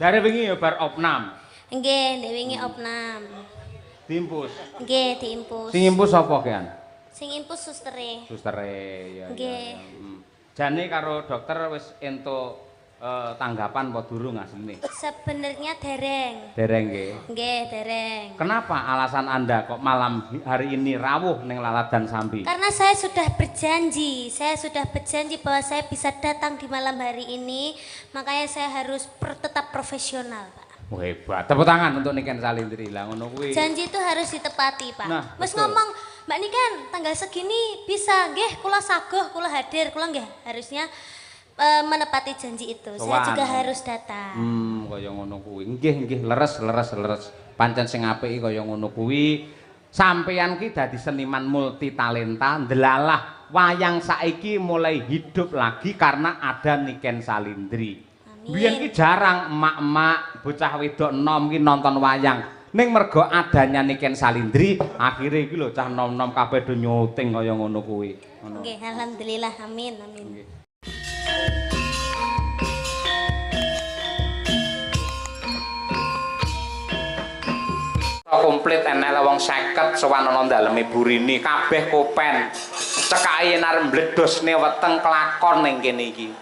Jare wingi ya bar opnam. Nggih, ndek wingi opnam. Diimpus. Nggih, diimpus. Sing impus sapa kean? Sing impus sustere. Sustere ya. Nggih. Jane karo dokter wis entuk tanggapan apa durung asline? Sebenarnya dereng. Dereng nggih. Nggih, dereng. Kenapa alasan Anda kok malam hari ini rawuh ning Laladan Sambi? Karena saya sudah berjanji bahwa saya bisa datang di malam hari ini, makanya saya harus tetap profesional, Pak. Oh, hebat. Tepuk tangan untuk Niken Salindri lah ngono kuwi. Janji itu harus ditepati, Pak. Nah, Wes ngomong, Mbak Niken, tanggal segini bisa, nggih, kula saguh, kula hadir, kula nggih harusnya menepati janji itu. Saya juga harus datang. Kaya ngono kuwi. Nggih, leres. Pancen sing apik kaya ngono kuwi. Sampeyan ki dadi seniman multi talenta, ndelalah wayang saiki mulai hidup lagi karena ada Niken Salindri. Biyen ki jarang emak-emak, bocah wedok enom ki nonton wayang. Ning mergo adanya Niken Salindri, akhire iki lho cah nom-nom kabeh do nyuting kaya ngono kuwi. Nggih, alhamdulillah, amin. Nggih. Komplit enek wong 50 sowan ana daleme Burini kabeh kopen. Cekake yen arep mbledosne weteng kelakon ning kene iki.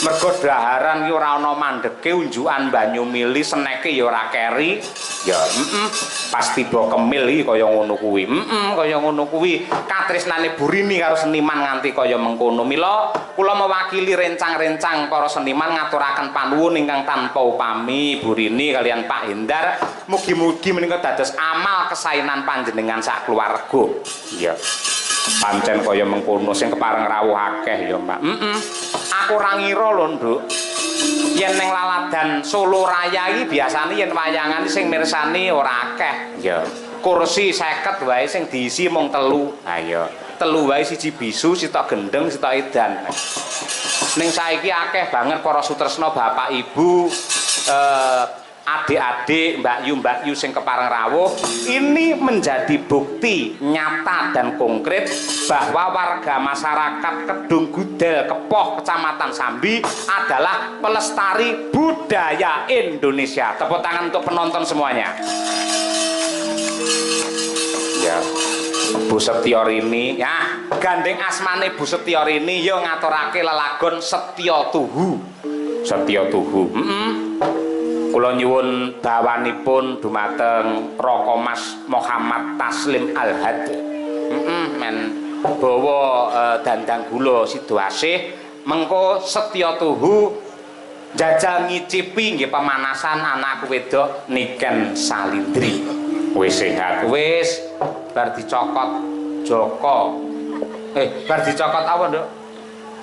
Mergo daharan ki ora ana mandheke unjukan banyu mili seneke ya ora keri. Ya pas tiba Kemil iki kaya ngono kuwi. Kaya ngono kuwi. Katresnane Burini karo seniman nganti kaya mengkono. Mila kula mewakili rencang-rencang para seniman ngaturaken panuwun ingkang tanpa upami Burini kalian Pak Hendar. Mugi-mugi menika dados amal kesaenan panjenengan sak keluarga. Iya. Pancen kaya mengkono sing kepareng rawuh akeh ya, Mbak. Aku ora ngira lho, Nduk. Yen ning Laladan Solo Raya iki biasane yen wayangan sing mirsani ora akeh. Ya. Kursi 50 wae sing diisi mung 3. Ha ya. 3 wae siji bisu, sitok gendeng, sitok edan. Ning saiki akeh banget para sutresna Bapak Ibu adik-adik, Mbak Yu sing kepareng rawuh. Ini menjadi bukti nyata dan konkret bahwa warga masyarakat Kedung Gudel Kepoh Kecamatan Sambi adalah pelestari budaya Indonesia. Tepuk tangan untuk penonton semuanya. Ya, Bu Setiorini ya, gandeng asmane Bu Setiorini yo ngaturake lelagon Setyo Tuhu. Setyo Tuhu. Kula nyuwun dawanipun dumateng Roko Mas Muhammad Taslim Al-Had. Men bawa dandang gula Sidoasih mengko Setyo Tuhu jajal ngicipi nggih pemanasan anak wedok Niken Salindri. Wis sehat wis bar dicokot Joko. Bar dicokot apa, Nduk?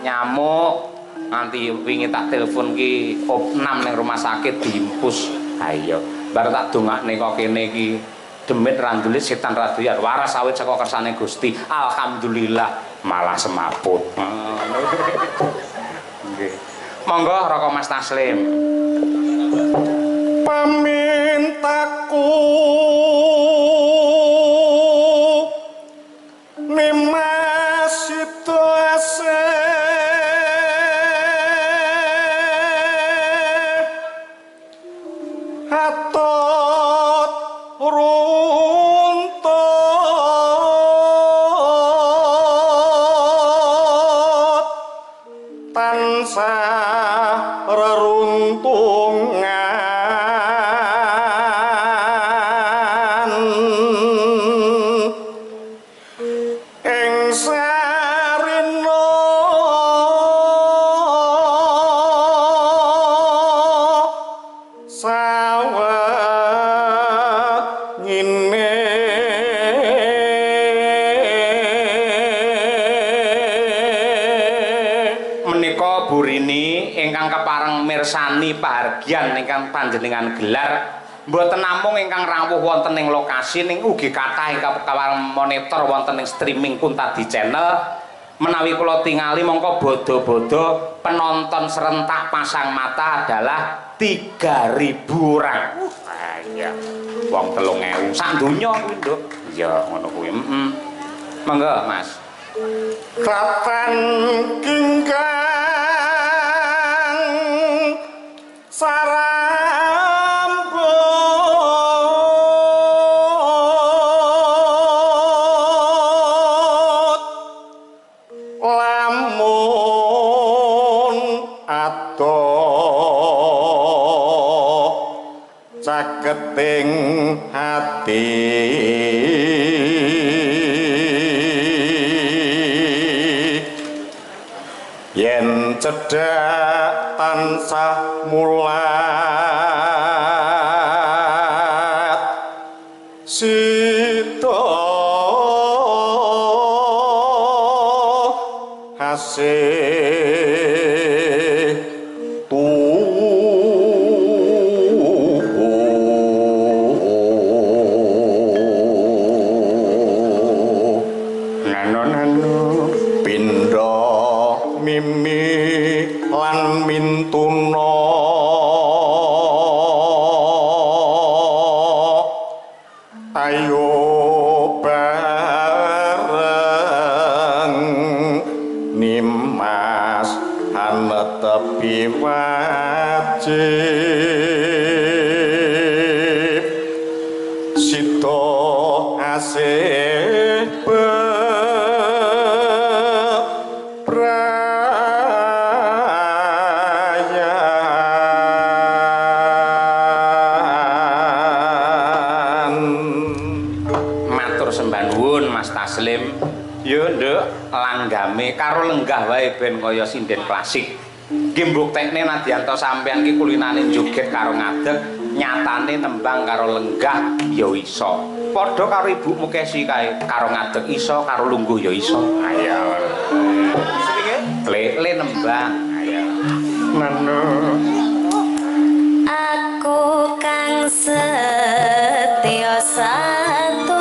Nyamuk. Nanti wingi tak telepon ki opnam ning rumah sakit diimpus. Ayo, bar tak dongakne kok kene iki demit randulit setan radoyan waras awit saka kersane Gusti. Alhamdulillah malah semaput. Nggih. Monggo Roko Mas Taslim. Pamintaku Nimas Sidoasih Hatot runtut tansah reruntungan ing sarina mirsani pahargyan ingkang panjenengan gelar mboten namung ingkang rawuh wonten ing lokasi ning ugi kathah ingkang kawareng monitor wonten ing streaming Kuntadi channel. Menawi kula tingali mongko bodo-bodo penonton serentak pasang mata adalah 3.000 orang. Iya. Wong 3.000 sak donya kuwi, Nduk. Ya ngono kuwi. Monggo, Mas. Klatan kingkang sarambut lamun ado caketing hati yen cedhak tansah mulat sida hasih nano pindha mimi lan mintuna ayo bareng nimas hanetepi wajib sita asih Taslim yo nduk langgame karo lenggah wae ben kaya sinden klasik. Nggih mbuktekne nadyanto sampeyan ki kulinane joget karo ngadeg, nyatane tembang karo lenggah ya iso. Padha karo ibumu Kesi kae, karo ngadeg iso, karo lungguh ya iso. Ayo. Lele nembang. Ayo. Nano. Aku kang setya satu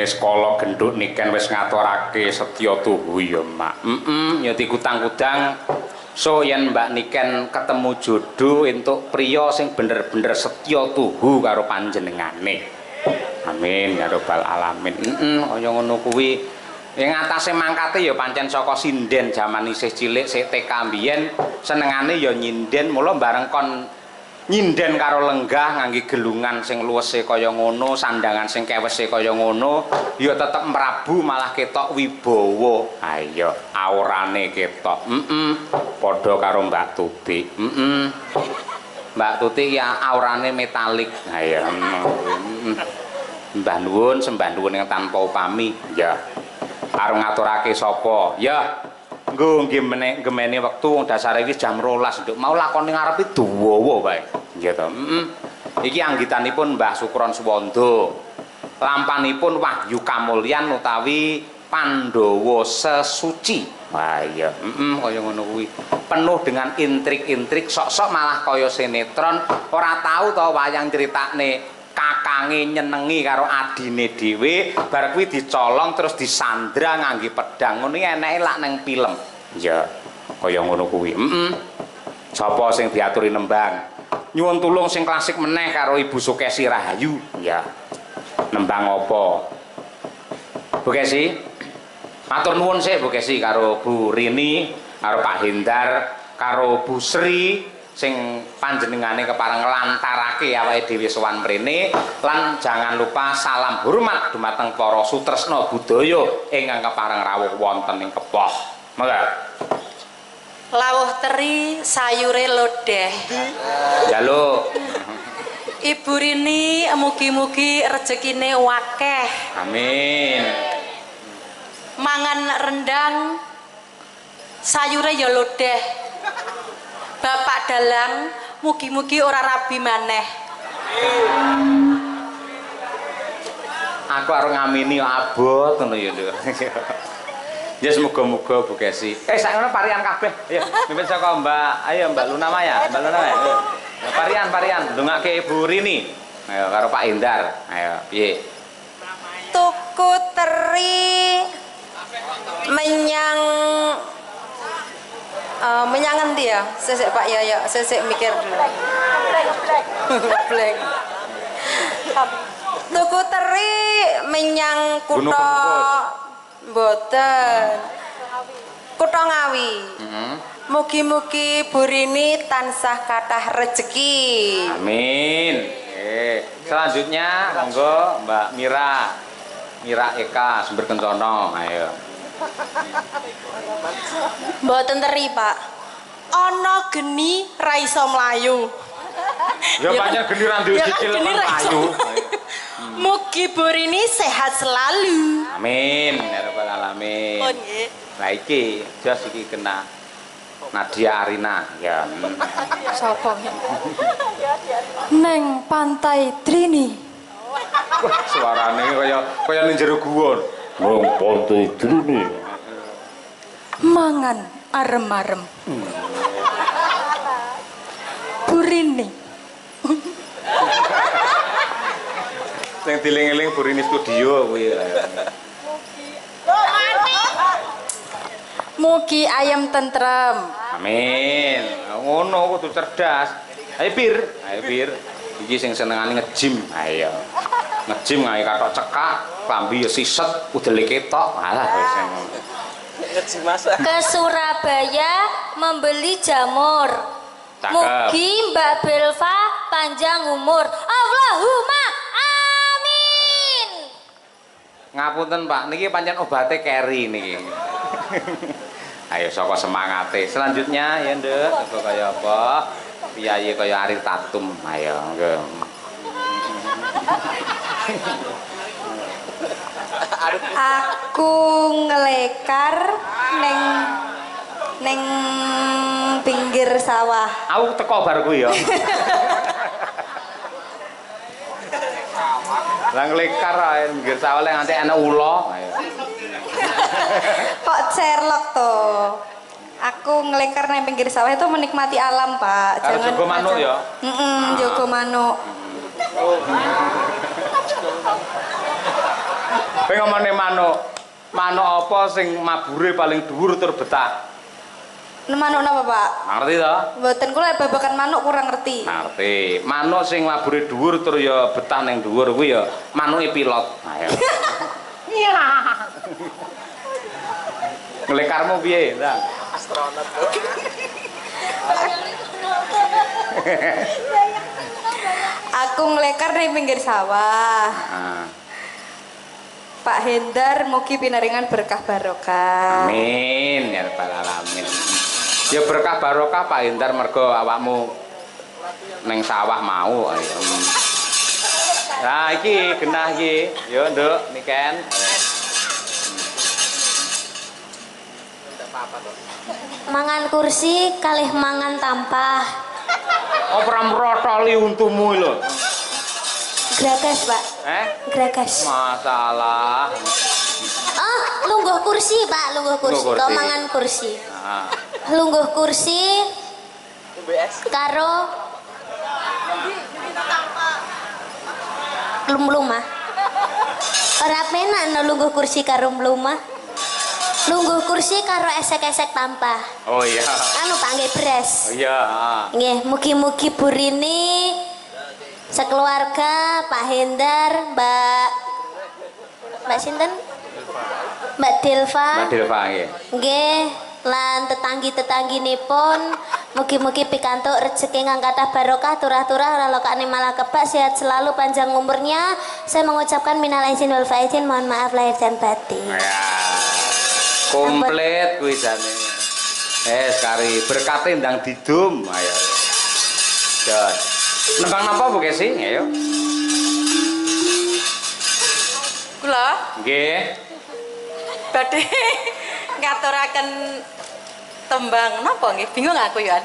dene skala genduk niken wis ngaturake setya tuhu ya Mak. Ya dikutang-kutang so yen Mbak Niken ketemu jodoh entuk priya sing bener-bener setya tuhu karo panjenengane. Amin ya rabbal alamin. Kaya ngono kuwi. Ing atase mangkate ya pancen saka sinden jaman isih cilik sik TK mbiyen senengane ya nyinden mula bareng kon nyinden karo lenggah ngangge gelungan sing luwese kaya ngono, sandangan sing kewese kaya ngono, ya tetep mrabu malah ketok wibawa. Ha iya, aurane ketok. Padha karo Mbak Tuti. Mbak Tuti ya aurane metalik. Ha iya. Mbah nuwun, sembah nuwun yang tanpa upami. Ya. Arep ngaturake sapa? Ya. Nggo nggih gemene wektu wong dasare wis jam 12 nduk mau lakone ngarepe dawa bae. Nggih to. Iki anggitanipun Mbah Sukron Suwanda. Lampanipun Wahyu Kamulyan utawi Pandhawa Sesuci. Wah iya, kaya ngono kuwi. Penuh dengan intrik-intrik, sok-sok malah kaya sinetron, ora tahu to wayang critakne kakange nyenengi karo adine dhewe bar kuwi dicolong terus disandra ngangge pedang ngono iki eneke lak ning film ya kaya ngono kuwi sapa sing diaturi nembang nyuwun tulung sing klasik meneh karo Ibu Sukesi Rahayu ya nembang apa Bu Kesi matur nuwun sik Bu Kesi karo Bu Rini karo Pak Hendar karo Bu Sri sing panjenengane kepareng nglantarake awake dhewe sowan mrene lan jangan lupa salam hormat dumateng para sutresna budaya ingkang kepareng rawuh wonten ing Kepoh. Monggo. Lawuh teri sayure lodeh. Jaluk. Ibu Rini mugi-mugi rezekine wakeh. Amin. Mangan rendang sayure ya lodeh. Bapak dalang mugi-mugi ora rabi maneh. Aku arep ngamini abot ngono ya lho. Ya semoga-moga Bu Kesi. Sak ngono parian kabeh. Ayo mimpin saka Mbak, ayo Mbak Luna Maya, Mbak Luna Maya. Parian ndongake Ibu Rini. Ayo karo Pak Indar. Ayo piye? Tuku teri menyang ngendi ya? Sesek Pak Yaya, sesek mikir dulu. Blank. Tuku teri menyang kutha mboten. Kutha Ngawi. Mugi-mugi Bu Rini tansah kathah rezeki. Amin. Selanjutnya monggo Mbak Mira. Mira Eka Sumber Kencana. Ayo. Mboten teri, Pak. Ana geni ra iso mlayu. Ya pancen geni ra duwe sikil lan mlayu. Mugi Bu Rini sehat selalu. Amin ya rabbal alamin. Oh nggih. Lah iki jas iki kena Nadia Arina ya. Sapa? Neng Pantai Trini. Wah, suarane kaya ning jero guwa. Nang Pantai Trini. Mangan arem-arem. Bu Rini. Sing diling-eling Bu Rini studio kuwi. Mugi ayam tentrem. Amin. Ngono kudu cerdas. Ayo Bir. Iki sing senengane nge-gym. Ayo. Nge-gym ngae kathok cekak, klambi ya siset, udele ketok. Alah wis ngono. Ke Surabaya membeli jamur. Cakep. Mugi Mbak Belva panjang umur. Allahumma amin. Ngapunten Pak, niki pancen obate keri niki. Ayo saka semangate. Selanjutnya ya Nduk, kok kaya apa? Piyayi kaya Ari Tatum. Ayo, nggih. Aku ngelekar neng pinggir sawah. Aku teko bar kuwi ya. Lah nglekar ae pinggir sawah nganti ana ula. Ayo. Kok Sherlock toh? Aku ngelingkar nang pinggir sawah itu menikmati alam, Pak. Jangan jogo manuk ya. Jogo manuk. Kowe ngomongne manuk. Manuk apa sing mabure paling dhuwur tur betah? Manuk napa, Pak? Ngerti to? Mboten kula babakan manuk kurang ngerti. Ngerti. Manuk sing mabure dhuwur tur ya betah ning dhuwur kuwi ya manuke pilot. Ayo. Iya. Ngelekarmu piye, Ndang? Astronot. Aku ngelekar di pinggir sawah. Nah. Pak Hendar mugi pinaringan berkah barokah. Amin ya rabbal alamin. Ya berkah barokah Pak Hendar mergo awakmu neng sawah mau. Ayo. Nah iki genah iki. Yo Nduk niken. Mangan kursi kalih mangan tampah. Ora mrotoli untumu lho. Gragas, Pak. Gragas. Masalah. Oh, lungguh kursi, Pak, lungguh kursi. Lungguh kursi. Kok mangan kursi. Nah. Lungguh kursi karo lumah. Ora penak no lungguh kursi karo lumah. Lungguh kursi karo esek-esek tampah. Oh iya. Anu Pak nggih beres. Oh iya. Nggih, mugi-mugi Burini sekeluarga Pak Hendar, Mbak sinten? Mbak Delva. Mbak Delva nggih. Nggih, lan tetanggi-tetangginipun mugi-mugi pikantuk rezeki ingkang kathah barokah turah-turah ora lokane malah kebak sehat selalu panjang umurnya. Saya mengucapkan minal aidin wal faizin, mohon maaf lahir dan batin. Ya. Komplit kuwi jane. Sekari berkate ndang didum. Ayo. Jos. Nembang napa Bu Kesi? Ayo. Kula Nggih. badhe ngaturaken tembang napa nggih? Bingung aku ya.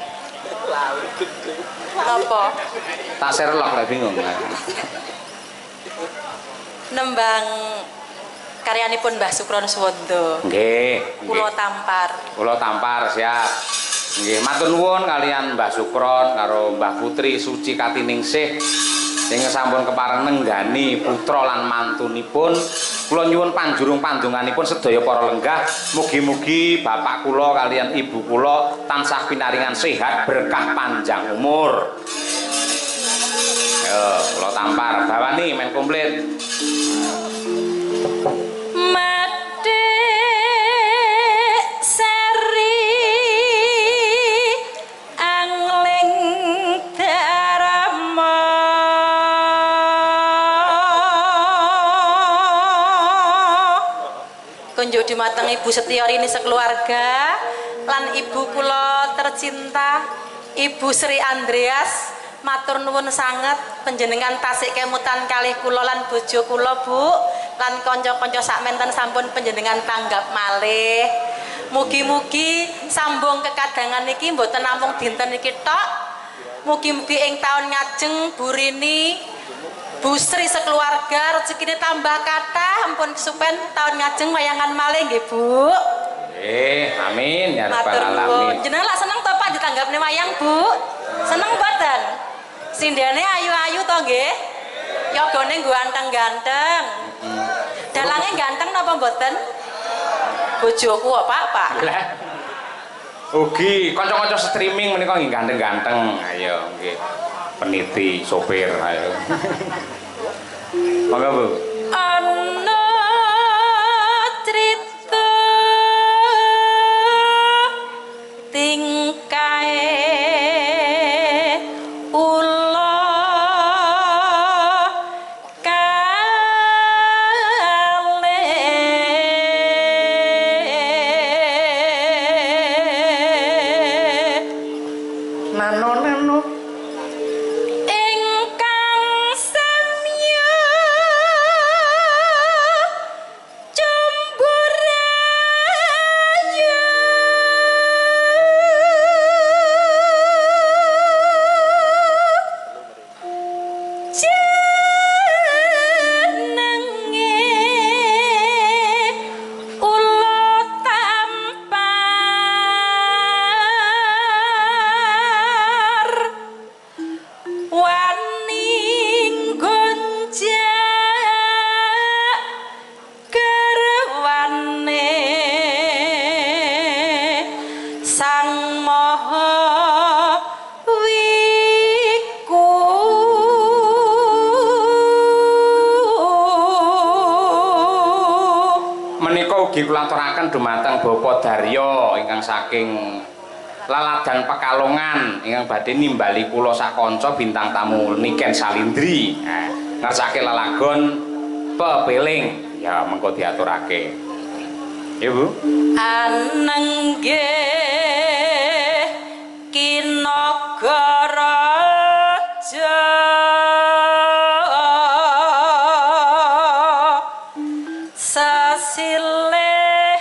Napa? Tak serlok lah bingung. Nembang karyanipun Mbah Sukron Suwondo. Nggih. Kula tampar. Kula tampar siap. Nggih, matur nuwun kalian Mbah Sukron karo Mbah Putri Suci Katiningsih sing sampun kepareng nenggani putra lan mantunipun. Kula nyuwun panjurung pandonganipun sedaya para lenggah, mugi-mugi bapak kula kalian ibu kula tansah pinaringan sehat, berkah panjang umur. Yo, kula tampar bawani men komplit. Kunjuk dumateng Ibu Setiorini sekeluarga lan ibu kula tercinta Ibu Sri Andreas, matur nuwun sanget panjenengan tasik kemutan kalih kula lan bojo kula Bu lan kanca-kanca sakmenten sampun panjenengan tanggap malih. Mugi-mugi sambung kekadangan iki mboten namung dinten iki tok. Mugi-mugi ing taun ngajeng Burini Bu Sri sekeluarga rezekine tambah kathah, ampun kesupen tahun ngajeng wayangan malih nggih Bu. Amin ya rabbal alamin. Jenengan lak seneng to Pak ditanggapne wayang Bu? Seneng mboten? Sindene ayu-ayu to nggih? Yogane ganteng-ganteng. Dalange ganteng napa mboten? Bojoku kok Pak. Lah. Ugi kanca-kanca streaming menika nggih ganteng-ganteng. Ayo nggih. Peniti sopir ayo. Monggo Bu. Ana crita tingkae ula kalih Nano. ugi kula aturaken dumateng Bapak Daryo ingkang saking Laladan Pekalongan ingkang badhe nimbali kula sak kanca bintang tamu Niken Salindri. Ngersake lelagon pepeling. Ya mengko diaturake. Ya Bu. Anenggih Kinagaraja sasilih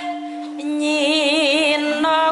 nyinaga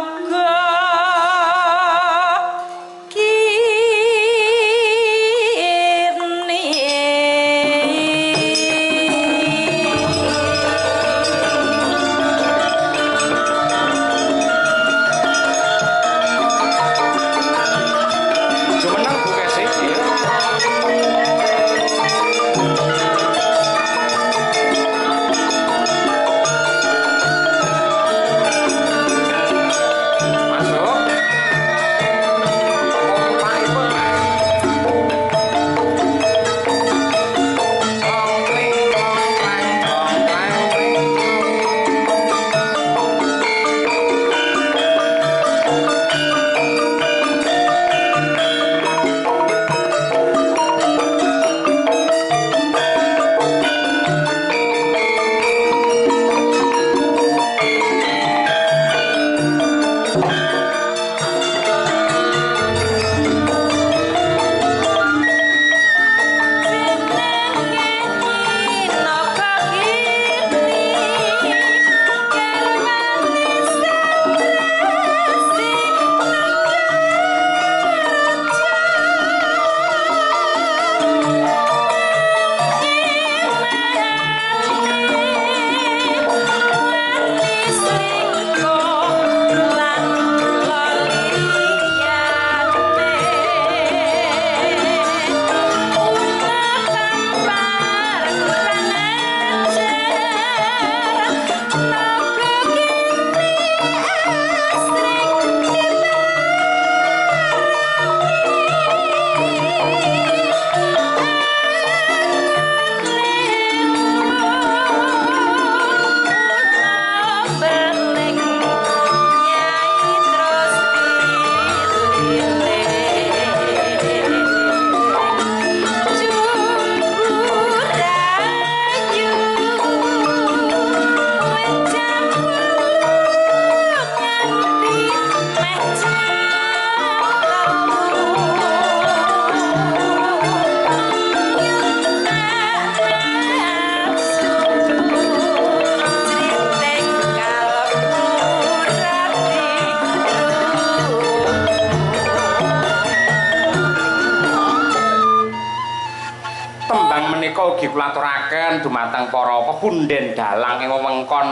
ugi kula aturaken dumateng para pepunden dalang ing wewengkon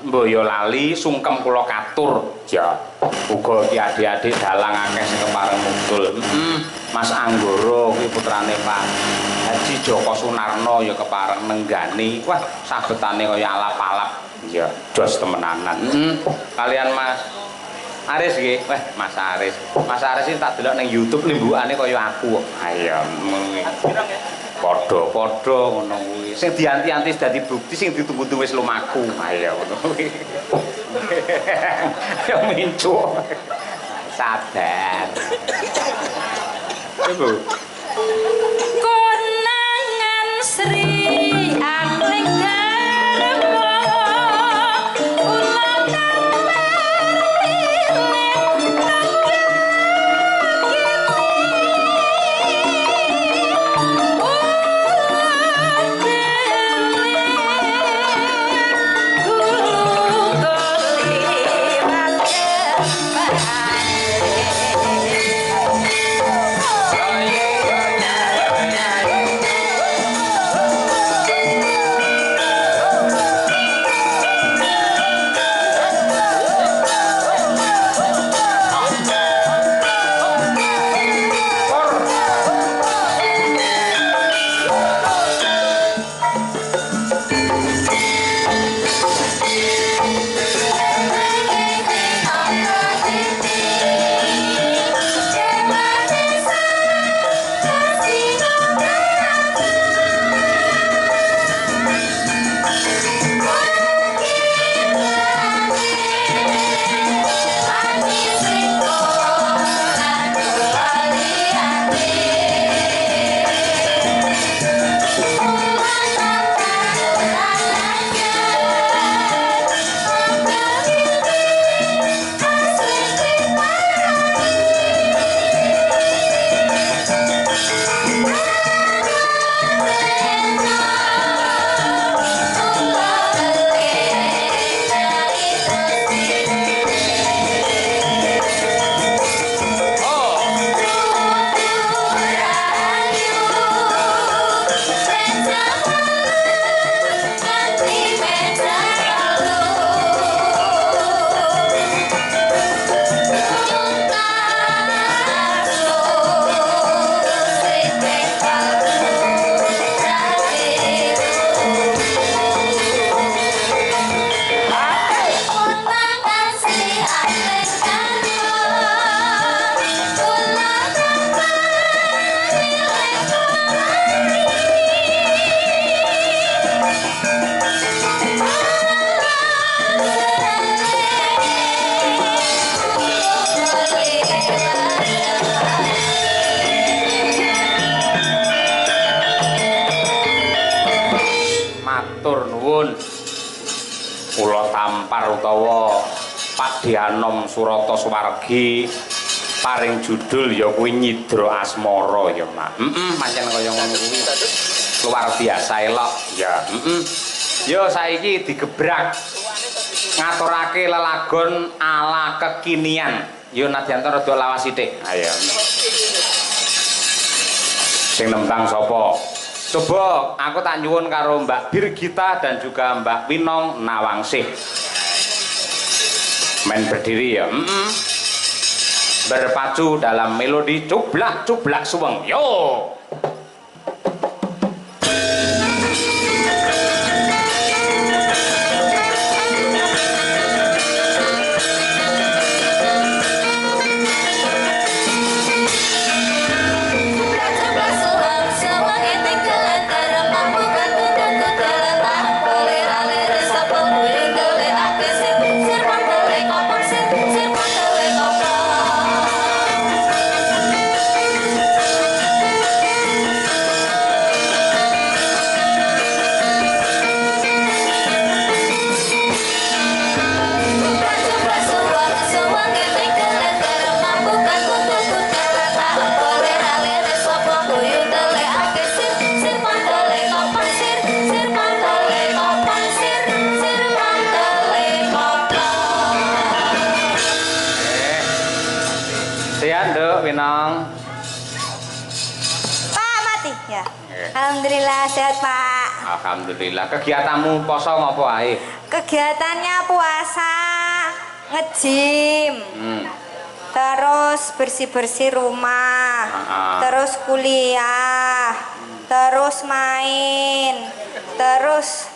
Boyolali sungkem kula katur. Ya, uga iki adik-adik dalang akeh sing kepareng muncul. Mas Anggoro kuwi putrane Pak Haji Joko Sunarno ya kepareng nenggani. Wah, sabetane kaya alap-alap. Ya, jos temenanan. Kalian Mas Aris nggih. Wah, Mas Aris. Mas Aris iki tak delok ning YouTube limbukane kaya aku kok. Ayo ngono padha-padha ngono kuwi. Sing dianti-anti dadi bukti, sing ditunggu-tunggu wis lumaku. Ayo ngono kuwi. Ya mincuk. Sabar. Ibu. Konangan Sri Angling Garwa ulang matur nuwun. Kula tampar utawa Pak Dianom Surata Suwargi paring judul ya kuwi Nyidra Asmara ya, Mak. Pancen kaya ngono kuwi. Luar biasa elok. Ya, Yo saiki digebrak ngaturake lelagon ala kekinian. Yo nadyan rada lawas sithik. Ayo. Sing nembang sapa? Coba aku tak nyuwun karo Mbak Birgita dan juga Mbak Winong Nawangsih. Main berdiri ya. Berpacu dalam melodi cublak-cublak suweng. Yo. Winong. Pak mati ya. Alhamdulillah sehat Pak. Alhamdulillah. Kegiatanmu poso ngopo ae? Kegiatannya puasa, nge-gym. Terus bersih-bersih rumah. Terus kuliah. Terus main. Terus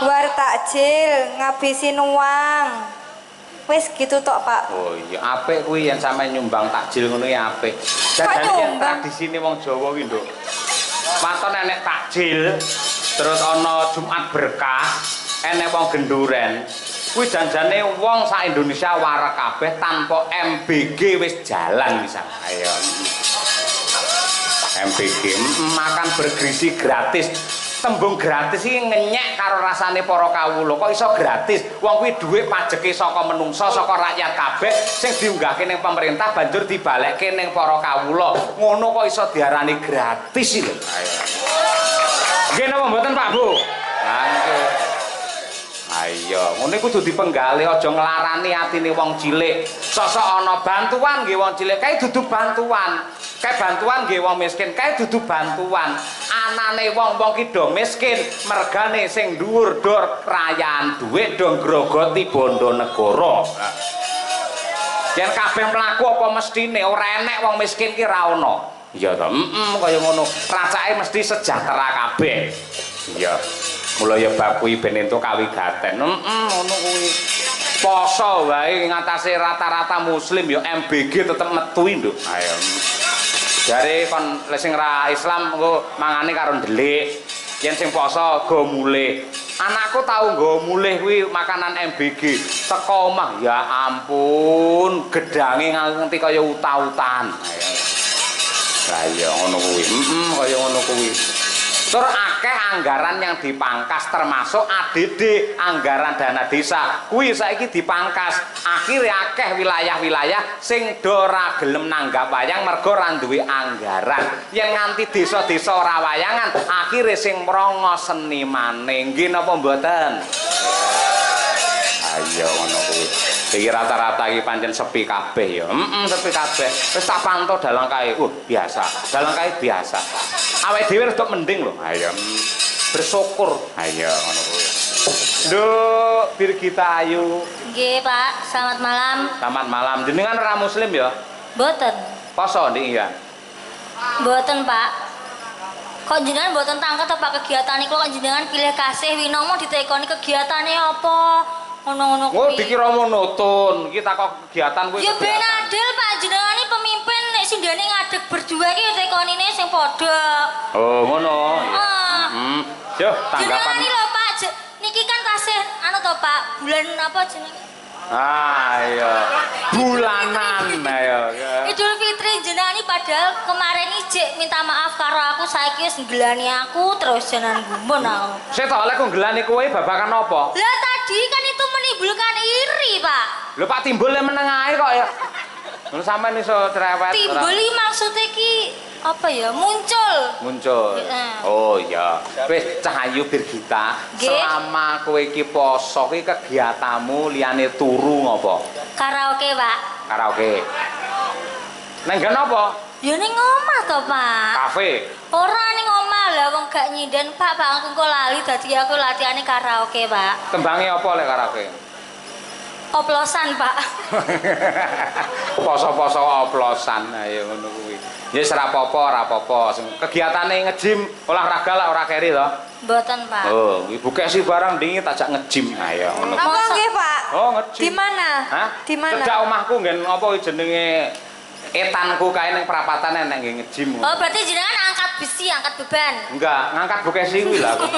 war takjil, ngabisin uang. Wes gitu tok Pak. Oh iya, apik kuwi yen sampe nyumbang takjil ngono ya apik. Jajane yen tradisine wong Jawa kuwi nduk. Waton enek takjil, terus ana Jumat berkah, enek wong genduren. Kuwi janjane wong sak Indonesia warek kabeh tanpa MBG wis jalan misal. Ayo. MBG makan bergizi gratis. Tembung gratis iki ngenyek karo rasane para kawula. Kok iso gratis? Wong kuwi dhuwit pajeke saka menungsa, saka rakyat kabeh sing diunggahke ning pemerintah banjur dibalekke ning para kawula. Ngono kok iso diarani gratis iki lho. Ayo. Nggih napa mboten Pak Bu? Lah nggih. Ayo, ngono kudu dipenggali aja nglarani atine wong cilik. Sosok ana bantuan nggih wong cilik kae dudu bantuan. Kae bantuan nggih wong miskin, kae dudu bantuan. Anane wong-wong ki do miskin, mergane sing dhuwur dor krayaan dhuwit do grogoti bondo negara. Yen kabeh mlaku apa mestine ora enek wong miskin ki ra ono. Iya to, kaya ngono. Racake mesti sejahtera kabeh. Iya. Mula ya bab kuwi ben entuk kawigaten. Ngono kuwi. Poso wae ngatasé rata-rata muslim ya MBG tetep metu nduk. Ayo. Jare kon sing ra Islam engko mangane karo ndelik. Yen sing poso go mulih. Anakku tau nggo mulih kuwi makanan MBG. Teko omah ya ampun, gedange nganti kaya uta-utan. Lah iya ngono kuwi. Kaya ngono kuwi. Tur akeh anggaran yang dipangkas termasuk ADD, anggaran dana desa. Kuwi saiki dipangkas. Akhire akeh wilayah-wilayah sing do ora gelem nanggap wayang mergo ora duwe anggaran. Yen nganti desa-desa ora wayangan, akhire sing mrongo senimane. Nggih napa mboten? Ayo ngono kuwi. Iki rata-rata iki pancen sepi kabeh ya. Sepi kabeh. Wis tak pantau dalang kae. Biasa. Dalang kae biasa. Awake dhewe rada mending lho. Ayo. Bersyukur. Ayo ngono kuwi. Nduk, Birgita Ayu. Nggih, Pak. Selamat malam. Selamat malam. Jenengan ora muslim ya? Mboten. Poso ndik iya. Mboten, Pak. Kok jenengan mboten tangket apa kegiatan iku kok jenengan pilih kasih Winong mau ditekoni kegiatane apa? Ngono-ngono kuwi. Oh, dikira mau nonton. Kita kok kegiatan kuwi. Ya ben adil, Pak. Jenengan iki pemimpin nek sindene ngadeg berdua iki tekonine sing padha. Oh, ngono. Yo, tanggapan. Jenengan iki lho, Pak. Niki kan tasih anu to, Pak. Bulan apa jenenge? Ayo. Bulanan ayo. Idul Fitri jenengan iki padha padahal kemarin ijek minta maaf karo aku saiki wis ngelani aku terus jalan gumun aku. Saya tak oleh kok ngelani kowe babakan apa? Lah tadi kan itu menimbulkan iri, Pak. Lho Pak timbulnya meneng ae kok ya. Lho sampean iso cerewet. Timbul maksudnya ki apa ya? Muncul. Oh iya. Wis Cahayu Birgita, selama kowe iki poso ki kegiatanmu liyane turu ngopo? Karaoke, Pak. Karaoke. Neng nggon apa? Ya ning omah to, Pak. Kafe. Ora ning omah lah wong gak nyinden, Pak. Pak aku kok lali dadi aku latihane karaoke, Pak. Tembange apa lek karaoke? Oplosan, Pak. Poso-poso oplosan. Ayo ngono kuwi. Ya wis ora apa-apa. Kegiatane nge-gym, olahraga lah ora keri to. Mboten, Pak. Oh, ibu kesi barang dingin tajak nge-gym. Ayo ngono. Apa nggih, Pak? Oh, nge-gym. Di mana? Hah? Di mana? Cedak omahku nggen apa jenenge etanku kae ning perapatan enek nggih nge-gym. Oh, berarti jenengan angkat besi, angkat beban. Enggak, ngangkat bukesi kuwi lah aku.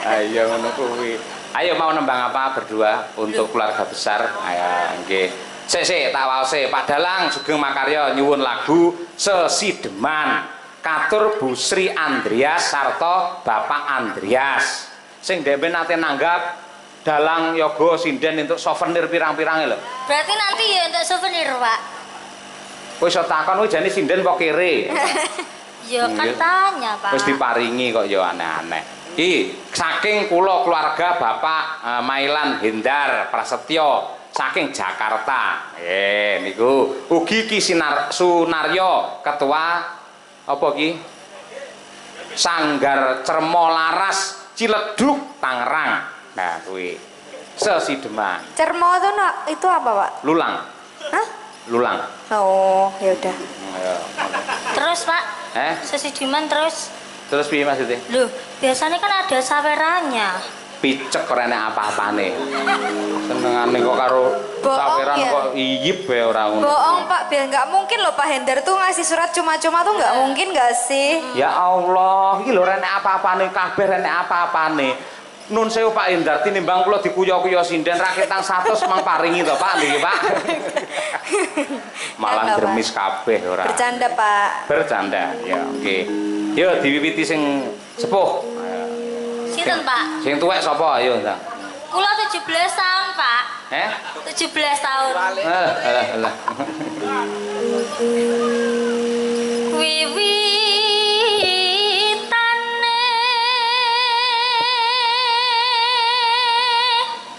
Ayo ngono kuwi. Ayo mau nembang apa berdua untuk keluarga besar? Ayo nggih. Sik tak waose Pak Dalang Sugeng Makarya nyuwun lagu Sesideman katur Bu Sri Andreas sarta Bapak Andreas. Sing dhewe nate nanggap Dalang Yoga sinden untuk souvenir pirang-pirang lho. Berarti nanti ya untuk souvenir, Pak. Kowe iso takon kowe jane sinden apa kere? Ya kan tanya, Pak. Wis diparingi kok ya aneh-aneh. Iki saking kula keluarga Bapak Mailan Hendar Prasetyo saking Jakarta. Niku ugi Ki Sunaryo ketua apa ki? Sanggar Cermo Laras Ciledug Tangerang. Nah, kuwi Sesideman. Cermo itu apa, Pak? Lulang. Hah? Lulang. Oh, ya udah. Terus, Pak? Sesideman Terus piye maksudnya? Loh, biasanya kan ada sawerannya. Picek ora enek apa-apane. Senengane kok karo saweran ya? kok iyip ya ora ngono. Bohong, Pak. Biar nggak mungkin loh Pak Hendar tuh ngasih surat cuma-cuma tuh nggak mungkin nggak sih? Ya Allah, iki lho ora enek apa-apane kabeh enek apa-apane. Nun sewu Pak Hendar tinimbang kula dikuyo-kuyo sinden raketang 100 mang paringi to Pak niki Pak. Malah gremis kabeh ora. Bercanda, Pak. Bercanda. Ya, oke. Yo diwiwiti sing sepuh. Sinten, Pak? Sing tuwek sapa? Ayo, Ndang. Kula 17 tahun, Pak. 17 tahun. Alah. Wiwitane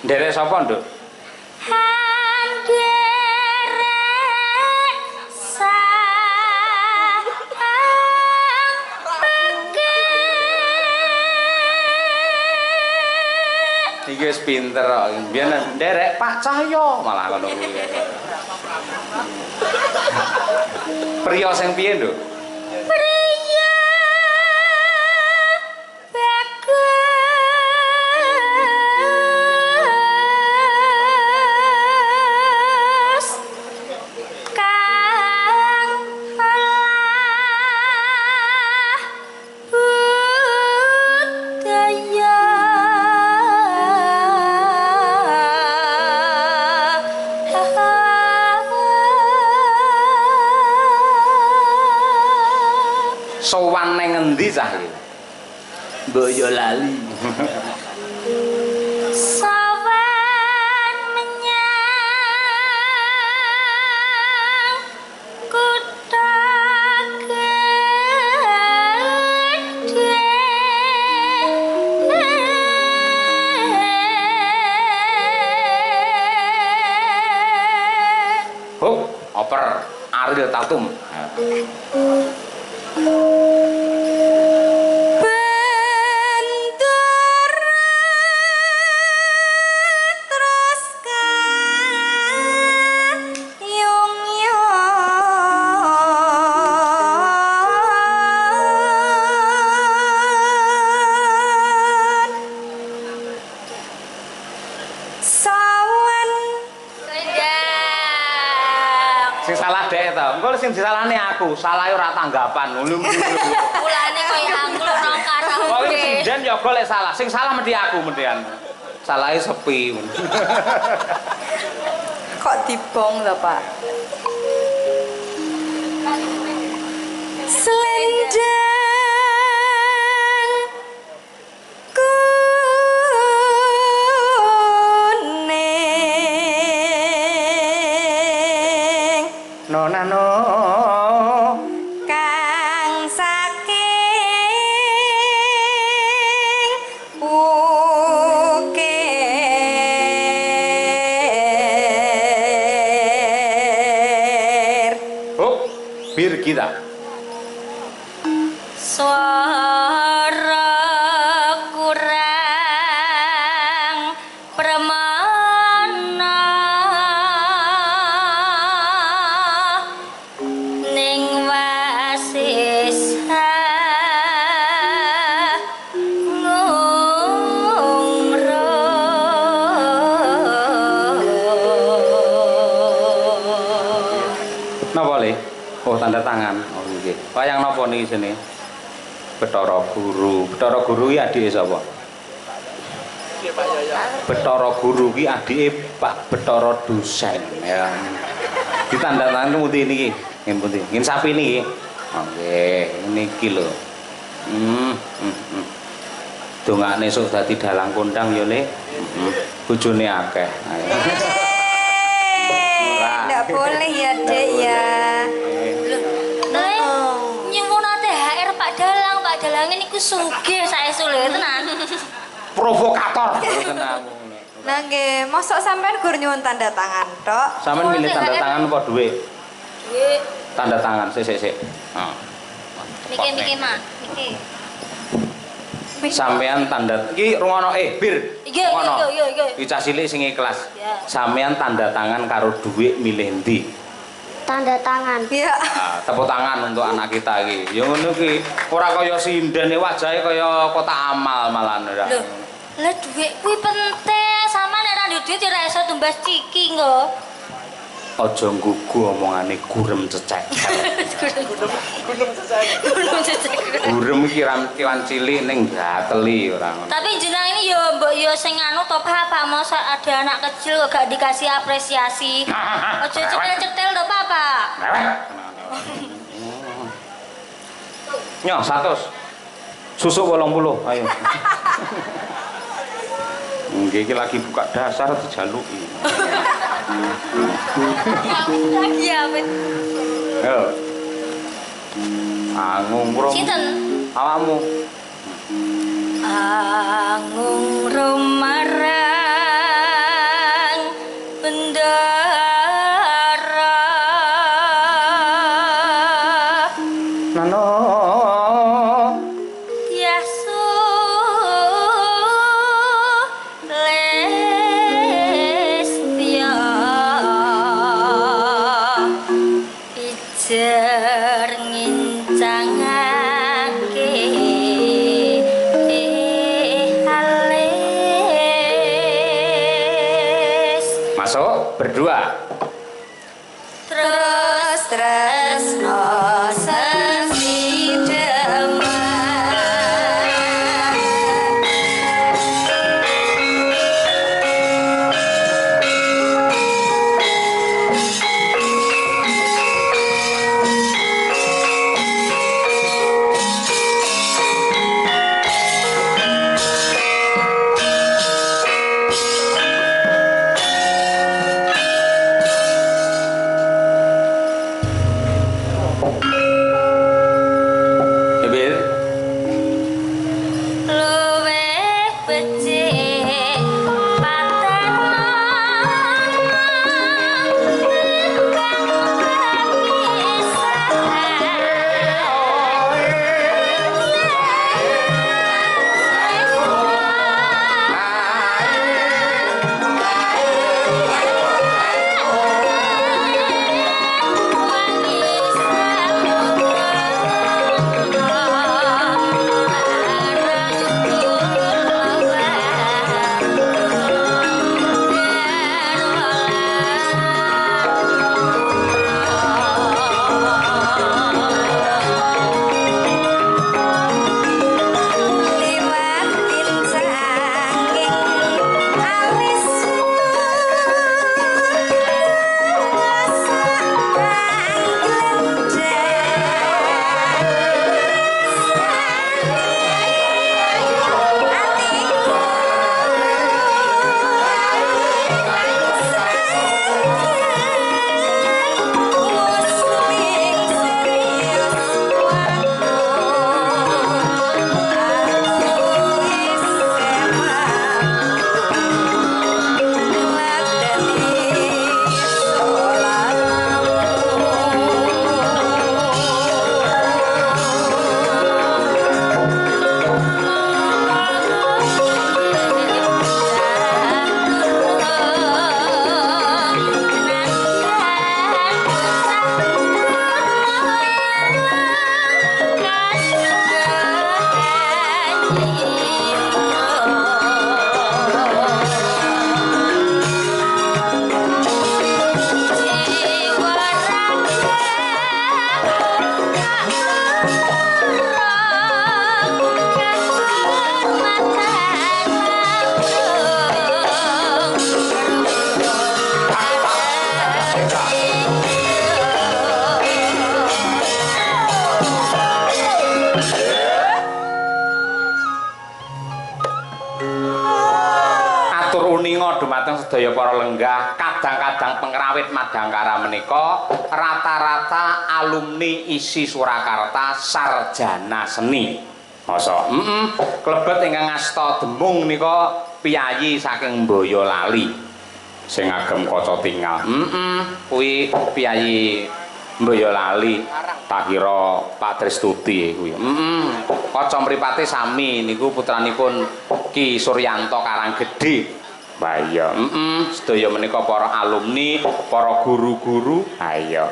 nderek sapa, Nduk? Iki wis pinter kok. Biyen nderek Pak Cahyo malah ngono kuwi. Priya sing piye, Nduk? Priya bagus kang olah budaya. Sowan neng endi cah iki? Mbok yo lali. Sowan menyang kutha gedhe. Oper Ariel Tatum. Sing salah dek to. Engko sing disalahne aku, salahe ora tanggapan. Mulane koyo angklung nang karaoke. Kok iki sinden ya golek salah. Sing salah mesti aku mendhian. Salahe sepi. Kok dibong lho, Pak? nona no kang saking ukir. oh bir kita Suara kurang permana ning wasisa ngumro. napa le oh tanda tangan oh nggih wayang napa niki sini Bathara Guru ki adike sapa Bathara Guru ki adike Pak Bathara dosen ya ditandatangani muti niki nggih pundi nggih sapi niki nggih niki lho dongane esuk dadi dalang kondang ya le bojone akeh Nggak boleh ya dek ya. Nyuwun THR Pak Dalang, Pak Dalang niku sugih saestu lho tenan. provokator tenan Nah nggih, mosok sampean gur nyuwun tanda tangan tok. sampean milih tanda tangan apa duit Nggih. tanda tangan sik Niki Mak, niki. sampean tanda iki rungono bir Iya. iki cah cilik sing ikhlas Ya. sampean tanda tangan karo duit milih ndi Tanda tangan. Ya. tepuk tangan untuk anak kita iki ya ngono ki ora kaya sindene wajahe kaya kotak amal malan ora Lho, lah duit kuwi penting. Sama nek ra duwe duit ora iso tumbas ciki nggo. aja nggugu omongane gurem cecek gurem iki kewan cilik ning gateli ora ngono Tapi jenengan ini yo mbok yo sing anu to Papa, masa ada anak kecil kok gak dikasih apresiasi. Ojo cetel-cetel to Papa. Nyo 100 susuk 80 ayo nggih iki lagi buka dasar dijaluki Lagi apa? yo angung bro Sinten? awakmu Angung rumarang bendara nano Yasu Lestia Pijer ngincangake alis masuk berdua Terus no dhateng sedaya para lenggah, kadang-kadang pengrawit Madangkara menika rata-rata alumni ISI Surakarta sarjana seni. Masa, klebet ingkang ngasta demung nika piyayi saking Boyolali sing agem kaca tinggal. Kuwi piyayi Boyolali, tak kira Pak Tristuti kuwi. Kaca mripate sami niku putranipun Ki Suryanto Karanggedhe. Lah iya, sedaya menika para alumni, para guru-guru. Ha iya,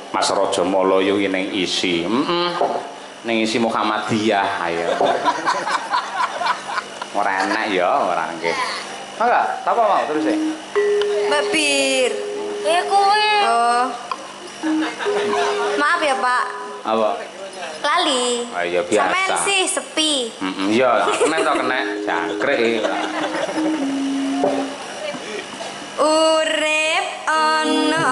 Mas Raja Malaya ning ISI. Ning isi Muhammadiyah ayo. Ora enak ya, ora nggih. Mangga, apa mau terus e? Mbak Bir. Kowe. Oh. Maaf ya, Pak. Apa? Lali. Ah ya biasa. Sampean sih sepi. Iya, kena to kena jangkrik. Urip ana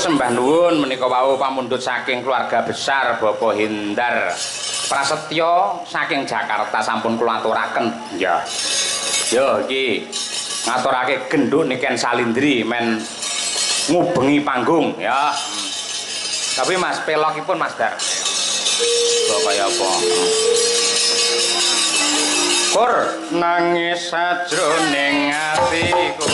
Sembah nuwun menika wau pamundhut saking keluarga besar Bapak Hindar Prasetyo saking Jakarta sampun kula aturaken. Ya. Yo iki ngaturake genduk niken Salindri men ngubengi panggung ya. Tapi Mas pelokipun Mas Dar. Kok kaya apa? Kur nangis sajroning atiku.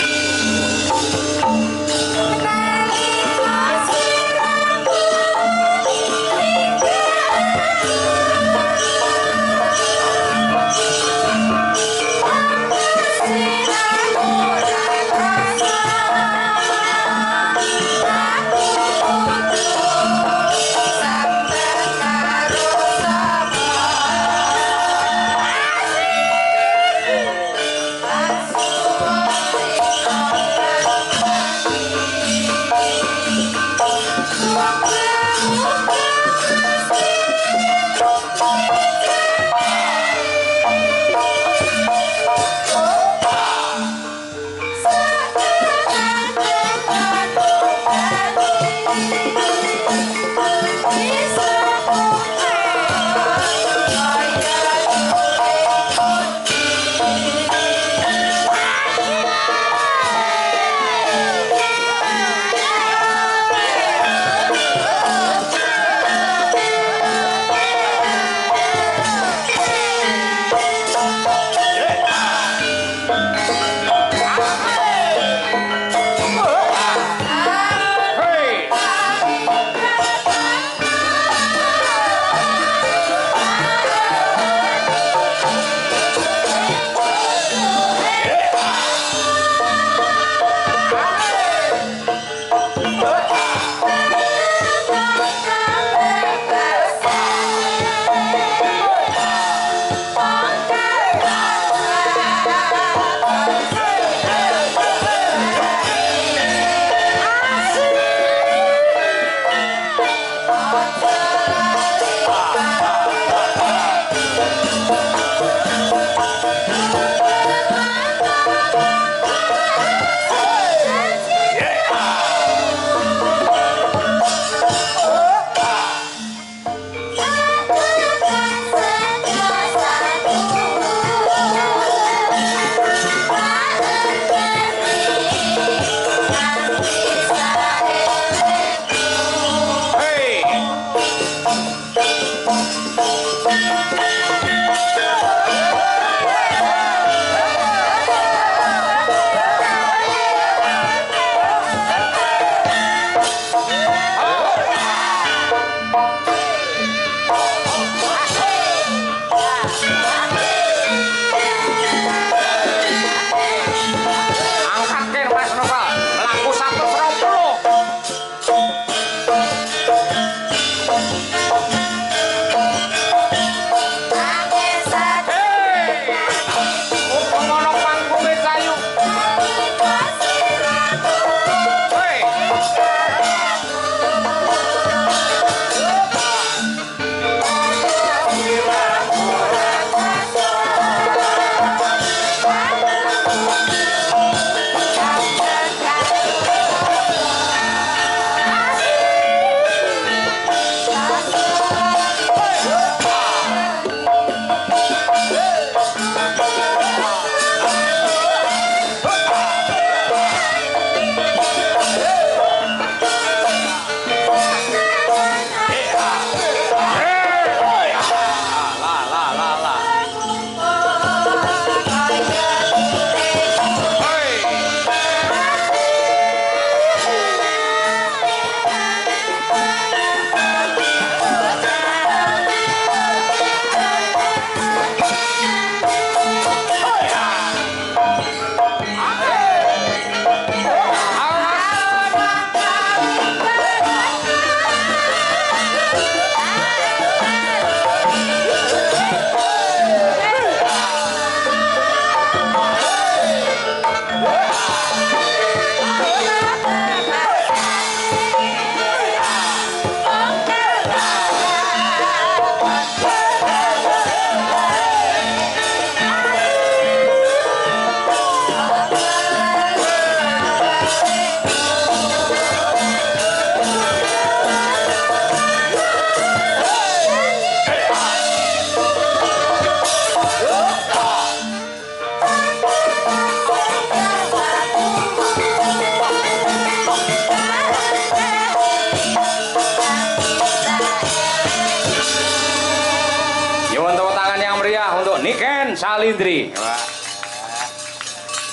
Salindri. Wah.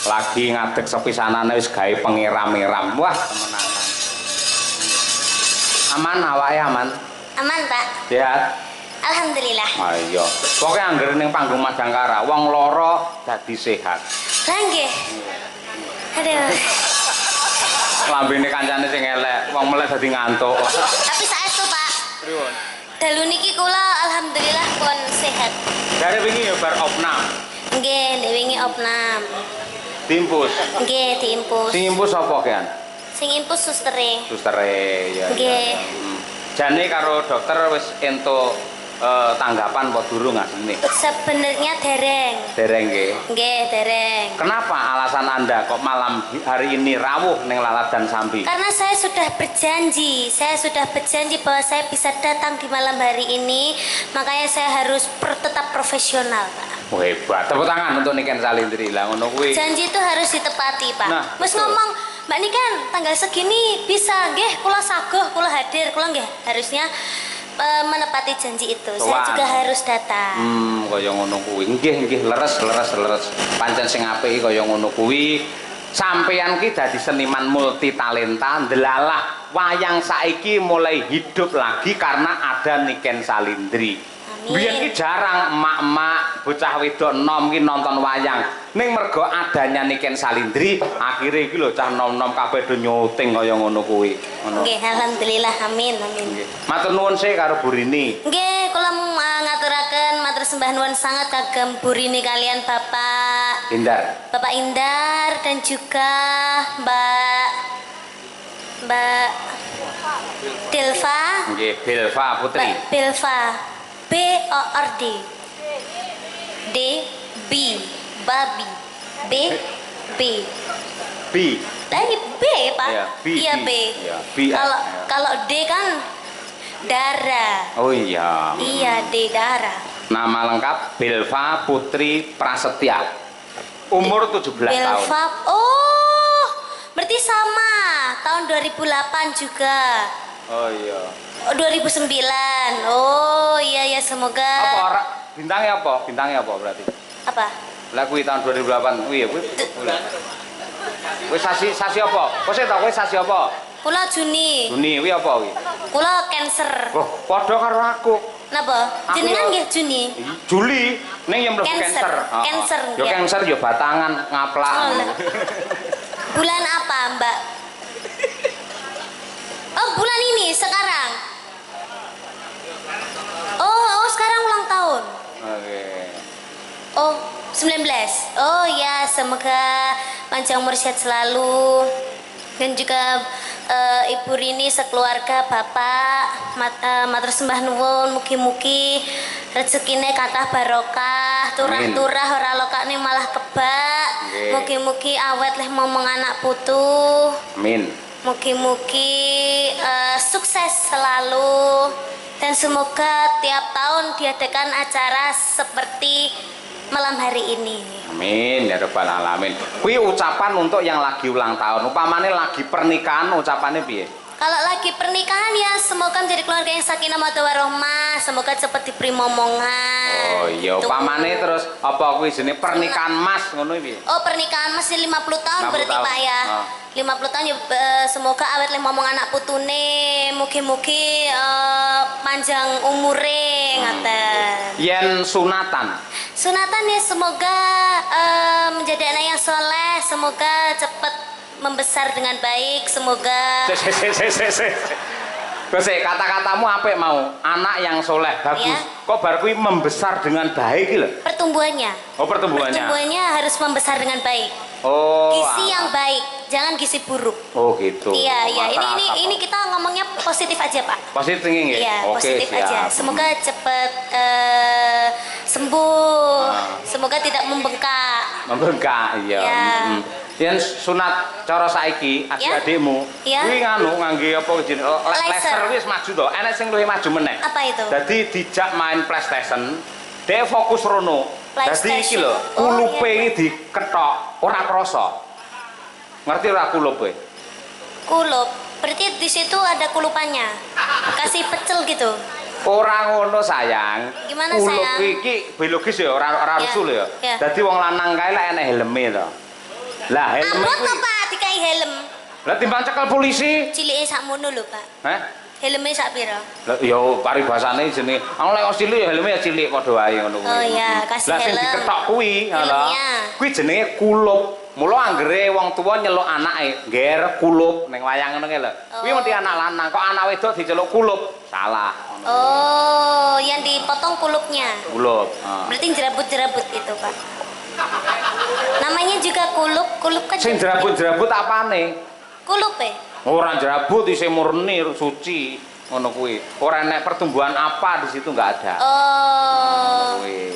Lagi ngadeg sepisanane wis gawe pengiram-iram. Wah, temenan. Aman awake aman. Aman, Pak. Sehat. Alhamdulillah. Ayo. Pokoke anggere ning panggung Madangkara, wong lara dadi sehat. Lah nggih. Aduh. Lambene kancane sing elek, wong melek dadi ngantuk. Tapi saestu, Pak. Pripun? Dalu niki kula alhamdulillah pun sehat. Dari wingi ya bar opnam. Nggih, ndek wingi opnam. Diimpus. Nggih, diimpus. Sing impus sapa kian? Sing impus sustere. Sustere ya. Nggih. Jane karo dokter wis entuk tanggapan apa durung asline? Sebenarnya dereng. Dereng nggih. Nggih, dereng. Kenapa alasan Anda kok malam hari ini rawuh ning Laladan Sambi? Karena saya sudah berjanji bahwa saya bisa datang di malam hari ini, makanya saya harus tetap profesional, Pak. Oh, hebat. Tepuk tangan untuk Niken Salindri lah ngono kuwi. Janji itu harus ditepati, Pak. Nah, Mas betul. ngomong, Mbak Niken, tanggal segini bisa, nggih, kula saguh, kula hadir, kula nggih harusnya menepati janji itu. Saya Tuan. juga harus datang. Kaya ngono kuwi. Nggih, leres. Pancen sing apik kaya ngono kuwi. Sampeyan ki dadi seniman multi talenta, ndelalah wayang saiki mulai hidup lagi karena ada Niken Salindri. Amin. Biyen ki jarang emak-emak bocah wedok enom ki nonton wayang. Ning mergo adanya Niken Salindri, akhire iki lho cah nom-nom kabeh do nyuting kaya ngono kuwi. Ngono. Nggih, alhamdulillah, amin. Nggih. Matur nuwun sih karo Bu Rini. Nggih, kula ngaturaken matur sembah nuwun sangat kagem Bu Rini kalian Bapak Indar dan juga Mbak Delva. Nggih, Belva Putri. Mbak Belva. BORD. D B babi. B Ini B, Pak. Iya, B. Iya, B. Iya, B. Kalau D kan darah. Oh iya. Iya, D darah. Nama lengkap Belva Putri Prasetya. Umur 17 tahun. Belva. Oh, berarti sama. Tahun 2008 juga. Oh iya. Oh, 2009. Oh, iya semoga. Apa orang bintangnya apa? Bintangnya apa berarti? Apa? Lah kuwi tahun 2008. Kuwi ya kuwi. Kuwi sasi apa? Kok sik ta kuwi sasi apa? Kula Juni. Juni kuwi apa kuwi? Kula Cancer. Oh, padha karo aku. Napa? Aku Jenengan ya- nggih Juni. Juli ning yang mlebu Cancer. Cancer. Cancer, Yo ya. Cancer yo batangan ngaplak. Oh, lah. Bulan apa, Mbak? Oh, bulan ini sekarang. Oh, sekarang ulang tahun. Oke. Oh, 19. Oh ya, semoga panjang umur sehat selalu. Dan juga Ibu Rini sekeluarga Bapak matur sembah nuwun mugi-mugi rezekine kathah barokah, turah-turah ora lokane malah kebak. Nggih. Mugi-mugi awet leh momong anak putu. Amin. Mugi-mugi sukses selalu dan semoga tiap tahun diadakan acara seperti malam hari ini. Amin ya rabbal alamin. Kuwi ucapan untuk yang lagi ulang tahun. Upamane lagi pernikahan ucapannya piye? Kalau lagi pernikahan ya semoga menjadi keluarga yang sakinah mawaddah warahmah, semoga cepat diberi momongan. Oh iya, Gitu. upamane terus apa kuwi jenenge pernikahan Mas ngono piye? Oh, pernikahan masih 50 tahun 50 berarti tahun. Pak ya. Oh. 50 tahun ya semoga awet leh momong anak putune, mugi-mugi panjang umure ngaten. Yen sunatan. Sunatan ya semoga menjadi anak yang soleh, semoga cepat membesar dengan baik, semoga Terus kata-katamu apa mau? Anak yang soleh, bagus. Ya. Kok bar kuwi membesar dengan baik gitu? pertumbuhannya. Oh, pertumbuhannya. Pertumbuhannya harus membesar dengan baik. Oh. Gizi yang baik, jangan gizi buruk. Oh, gitu. Iya, Mantap. ini kita ngomongnya positif aja, Pak. Positif thinking ya? Iya, Oke, positif siap. aja. Semoga cepat sembuh. Ah. Semoga tidak membengkak. Membengkak, iya. Ya. Yen sunat cara saiki adik-adikmu, Ya. kuwi nganu ngangge apa jenenge? Laser. Laser wis maju to. Enek sing luwih maju meneh. Apa itu? Dadi dijak main PlayStation, dhek fokus rono. Dadi iki lho, Oh, kulupe iya. iki diketok, ora krasa. Ngerti ora kulup kowe? Kulup. Berarti di situ ada kulupannya. Kasih pecel gitu. Ora ngono sayang. Gimana, Kulup sayang? iki biologis ya, ora Ya, usul ya. ya. Dadi wong lanang kae lek enek helme to. Lah helme Abot to kuwi. Pak dikai helm. Lah timbang cekel polisi. Cilike sakmono lho Pak. Heh. Helme sak pira? Lah ya paribasane jenenge. Aku lek wong cilik ya helme ya cilik padha wae ngono kuwi. Oh iya, kasih Lah sing helm. diketok kuwi, lho. Helmnya. Kuwi jenenge kulup. Mula anggere wong tuwa nyeluk anake, ngger kulup ning wayang ngono ki lho. Kuwi mesti anak lanang, kok anak wedok diceluk kulup. Salah. Oh, yang dipotong kulupnya. Kulup. Berarti jerabut-jerabut itu, Pak. Namanya juga kulup, kulup kan. Sing jerabut-jerabut apane? Kulup Ora jerabut isih murni suci ngono kuwi. Ora enek pertumbuhan apa di situ enggak ada. Oh, Kuwi.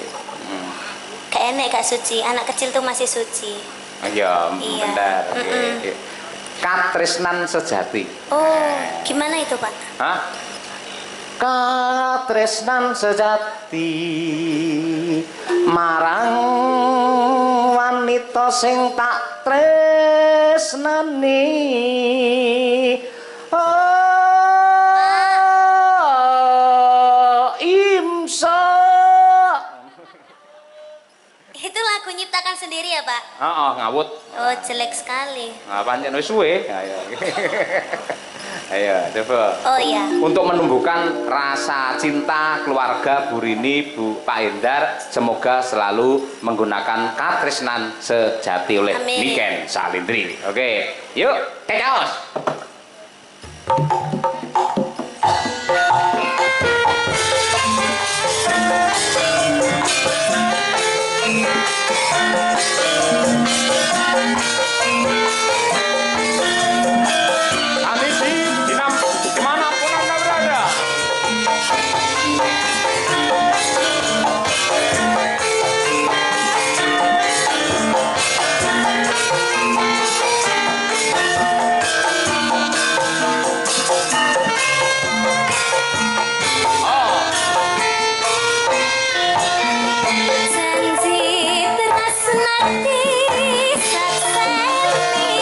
kayak enek gak suci. Anak kecil tuh masih suci. Iya, Iya. bener. Mm-mm. Iya. Katresnan sejati. Oh, gimana itu, Pak? Hah? Katresnan sejati marang wanita sing tak tresnani. Oh, imsa. Itu lagu nyiptakan sendiri ya, Pak? Heeh, ngawut. Oh, jelek sekali. Nah, pancen wis suwe. Ayo. Ayo, coba. Oh iya. Untuk menumbuhkan rasa cinta keluarga Bu Rini, Bu Pak Endar, semoga selalu menggunakan katresnan sejati oleh Amin. Niken Salindri. Oke, yuk, chaos. Dimanapun Anda berada. Janji tresnati sakseni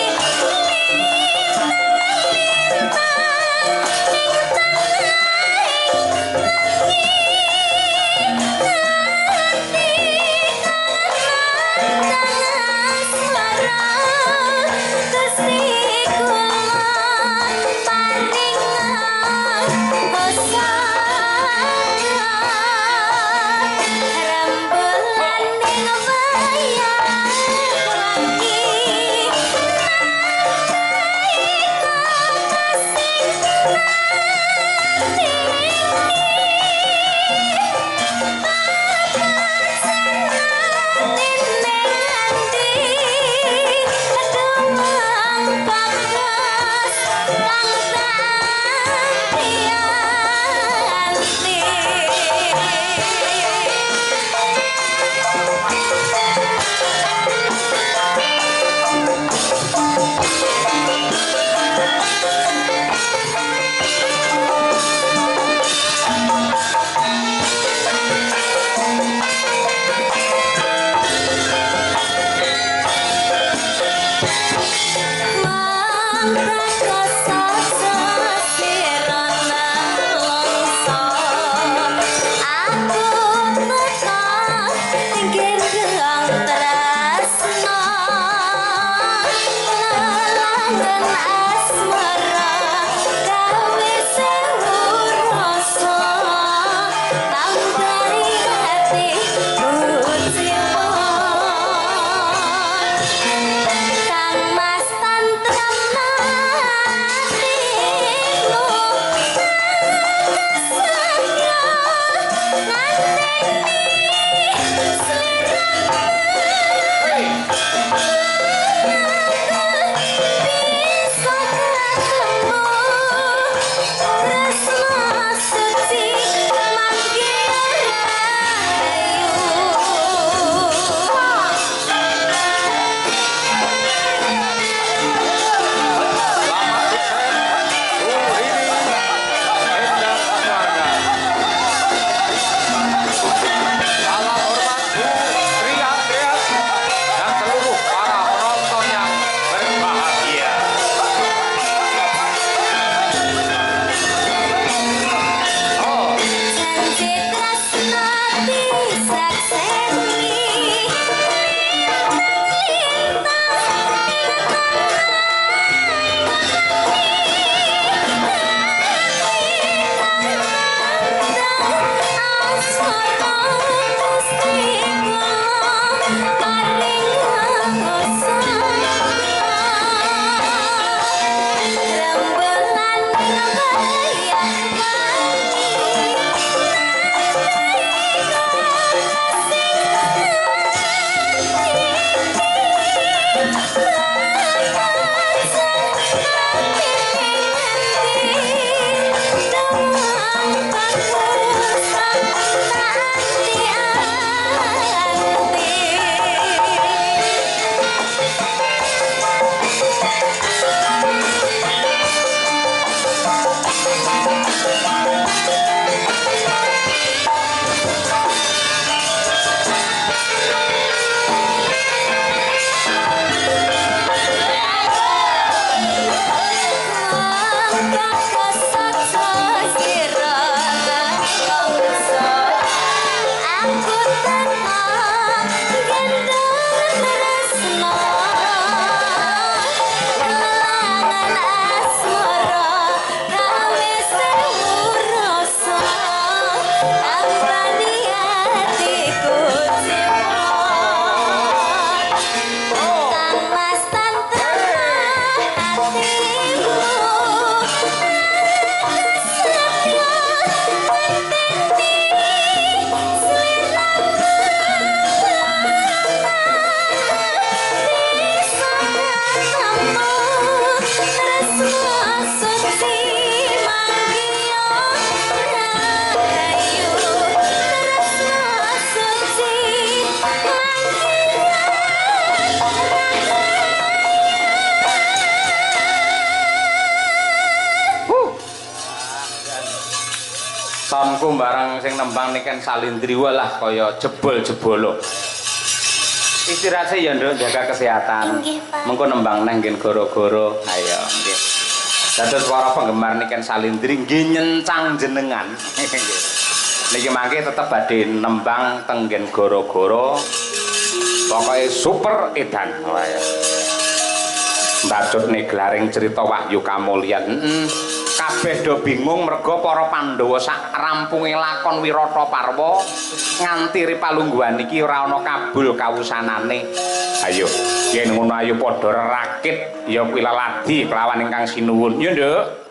Sonku barang sing nembang niken Salindri walah kaya jebol-jebolo. Istirahat ya nduk jaga kesehatan. Nggih, Pak. Mengko nembang nang nggen goro-goro. Ayo nggih. Dados para penggemar niken Salindri nggih nyencang jenengan. Niki mangke tetep badhe nembang teng nggen goro-goro. Pokoke super edan. Wah ya. Mbacutne glaring cerita Wahyu Kamulyan. Kabeh do bingung merga para Pandhawa sak rampunge lakon Wirata Parwa nganti ripalungguhan iki ora ana kabul kawusanane. Ayo, yen ngono ayo padha rakit ya kuwi leladi kelawan ingkang sinuwun. Ya, Nduk.